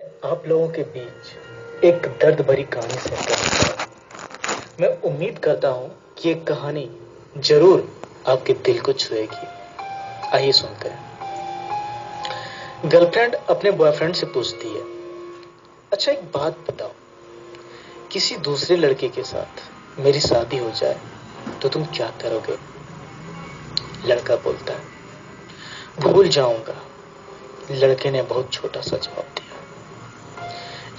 आप लोगों के बीच एक दर्द भरी कहानी शेयर करना। मैं उम्मीद करता हूं कि ये कहानी जरूर आपके दिल को छुएगी। आइए सुनते हैं। गर्लफ्रेंड अपने बॉयफ्रेंड से पूछती है, अच्छा एक बात बताओ, किसी दूसरे लड़के के साथ मेरी शादी हो जाए तो तुम क्या करोगे? लड़का बोलता है, भूल जाऊंगा। लड़के ने बहुत छोटा सा जवाब दिया।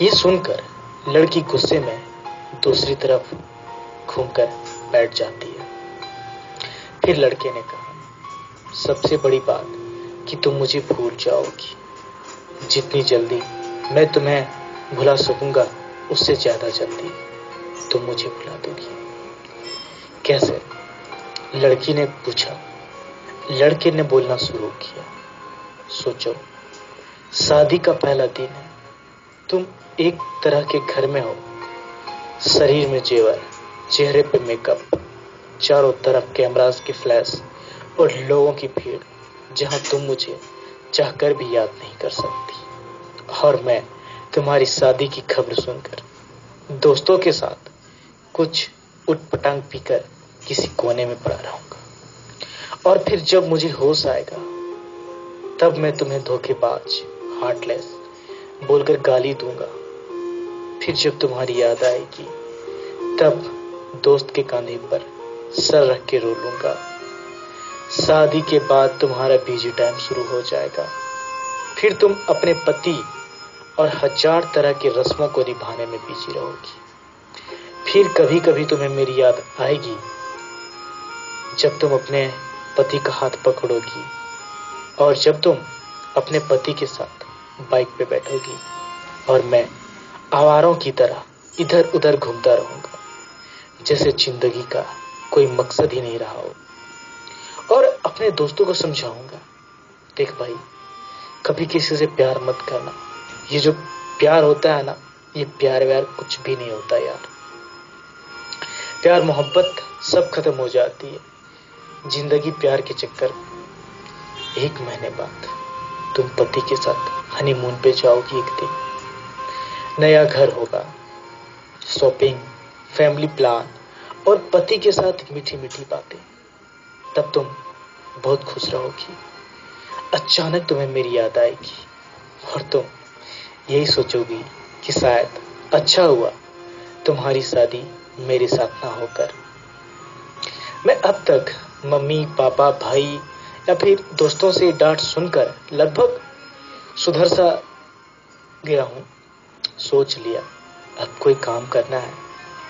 ये सुनकर लड़की गुस्से में दूसरी तरफ घूमकर बैठ जाती है। फिर लड़के ने कहा, सबसे बड़ी बात कि तुम मुझे भूल जाओगी। जितनी जल्दी मैं तुम्हें भुला सकूंगा उससे ज्यादा जल्दी तुम मुझे भुला दोगी। कैसे? लड़की ने पूछा। लड़के ने बोलना शुरू किया, सोचो, शादी का पहला दिन है। तुम एक तरह के घर में हो, शरीर में जेवर, चेहरे पे मेकअप, चारों तरफ कैमरास की फ्लैश और लोगों की भीड़, जहां तुम मुझे चाहकर भी याद नहीं कर सकती। और मैं तुम्हारी शादी की खबर सुनकर दोस्तों के साथ कुछ उटपटांग पीकर किसी कोने में पड़ा रहूंगा। और फिर जब मुझे होश आएगा तब मैं तुम्हें धोखेबाज, हार्टलेस बोलकर गाली दूंगा। फिर जब तुम्हारी याद आएगी तब दोस्त के कंधे पर सर रख के रो लूंगा। शादी के बाद तुम्हारा बिजी टाइम शुरू हो जाएगा। फिर तुम अपने पति और हजार तरह की रस्मों को निभाने में बिजी रहोगी। फिर कभी कभी तुम्हें मेरी याद आएगी जब तुम अपने पति का हाथ पकड़ोगी और जब तुम अपने पति के साथ बाइक पे बैठोगी और मैं आवारों की तरह इधर उधर घूमता रहूंगा, जैसे जिंदगी का कोई मकसद ही नहीं रहा हो। और अपने दोस्तों को समझाऊंगा, देख भाई, कभी किसी से प्यार मत करना। ये जो प्यार होता है ना, ये प्यार व्यार कुछ भी नहीं होता यार। प्यार मोहब्बत सब खत्म हो जाती है जिंदगी प्यार के चक्कर में। 1 महीने बाद तुम पति के साथ हनीमून पे जाओगी। एक दिन नया घर होगा, शॉपिंग, फैमिली प्लान और पति के साथ मीठी मीठी बातें। तब तुम बहुत खुश रहोगी। अचानक तुम्हें मेरी याद आएगी और तुम यही सोचोगी कि शायद अच्छा हुआ तुम्हारी शादी मेरे साथ ना होकर। मैं अब तक मम्मी पापा भाई या फिर दोस्तों से डांट सुनकर लगभग सुधर सा गया हूं। सोच लिया अब कोई काम करना है,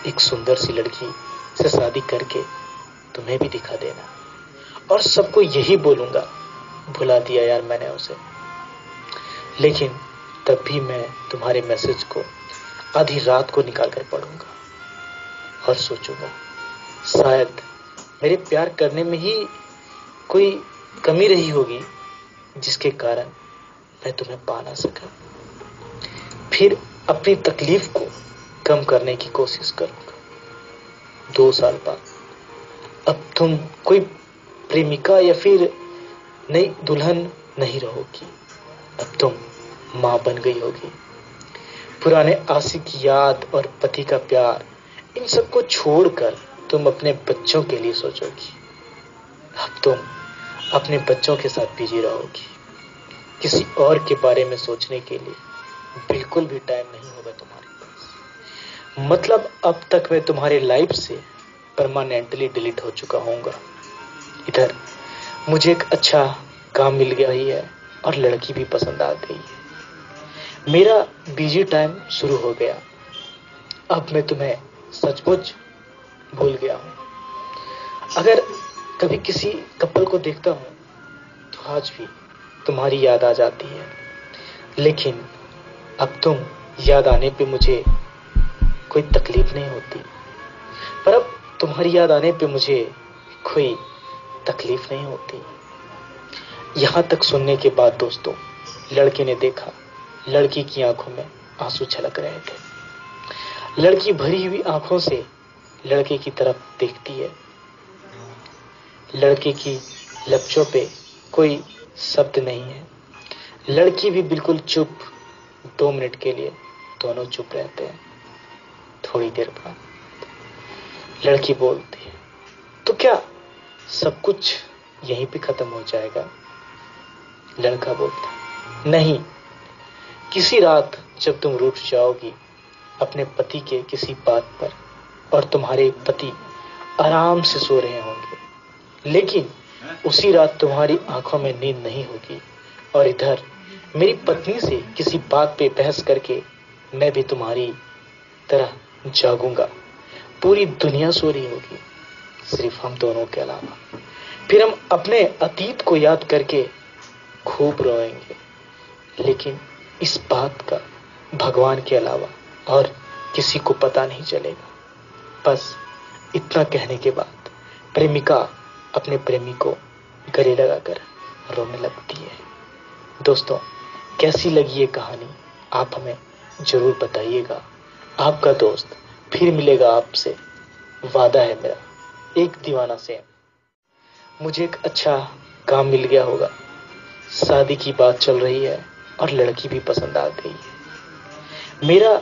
एक सुंदर सी लड़की से शादी करके तुम्हें भी दिखा देना और सबको यही बोलूंगा, भुला दिया यार मैंने उसे। लेकिन तब भी मैं तुम्हारे मैसेज को आधी रात को निकाल कर पढ़ूंगा और सोचूंगा शायद मेरे प्यार करने में ही कोई कमी रही होगी जिसके कारण मैं तुम्हें पा ना सका। फिर अपनी तकलीफ को कम करने की कोशिश करूंगा। 2 साल बाद अब तुम कोई प्रेमिका या फिर नई दुल्हन नहीं रहोगी, अब तुम मां बन गई होगी। पुराने आशिक की याद और पति का प्यार, इन सबको छोड़कर तुम अपने बच्चों के लिए सोचोगी। अब तुम अपने बच्चों के साथ बिजी रहोगी। किसी और के बारे में सोचने के लिए बिल्कुल भी टाइम नहीं होगा तुम्हारे पास। मतलब अब तक मैं तुम्हारे लाइफ से परमानेंटली डिलीट हो चुका हूँगा। इधर मुझे एक अच्छा काम मिल गया ही है और लड़की भी पसंद आ गई है। मेरा बिजी टाइम शुरू हो गया। अब मैं तुम्हें सचमुच भूल गया हूँ। अगर कभी किसी कपल को देखता हूँ तो आज भी तुम्हारी याद आ जाती है। लेकिन अब तुम याद आने पे मुझे कोई तकलीफ नहीं होती, पर अब तुम्हारी याद आने पे मुझे कोई तकलीफ नहीं होती। यहां तक सुनने के बाद दोस्तों, लड़के ने देखा लड़की की आंखों में आंसू छलक रहे थे। लड़की भरी हुई आंखों से लड़के की तरफ देखती है। लड़के की लफ्जों पे कोई शब्द नहीं है। लड़की भी बिल्कुल चुप 2 मिनट के लिए दोनों चुप रहते हैं। थोड़ी देर बाद लड़की बोलती है, तो क्या सब कुछ यहीं पे खत्म हो जाएगा? लड़का बोलता है, नहीं, किसी रात जब तुम रूठ जाओगी अपने पति के किसी बात पर और तुम्हारे पति आराम से सो रहे होंगे, लेकिन उसी रात तुम्हारी आंखों में नींद नहीं होगी और इधर मेरी पत्नी से किसी बात पे बहस करके मैं भी तुम्हारी तरह जागूंगा। पूरी दुनिया सो रही होगी, सिर्फ हम दोनों के अलावा। फिर हम अपने अतीत को याद करके खूब रोएंगे, लेकिन इस बात का भगवान के अलावा और किसी को पता नहीं चलेगा। बस इतना कहने के बाद प्रेमिका अपने प्रेमी को गले लगाकर रोने लगती है। दोस्तों, कैसी लगी ये कहानी आप हमें जरूर बताइएगा। आपका दोस्त फिर मिलेगा आपसे, वादा है मेरा, एक दीवाना से। मुझे एक अच्छा काम मिल गया होगा, शादी की बात चल रही है और लड़की भी पसंद आ गई है। मेरा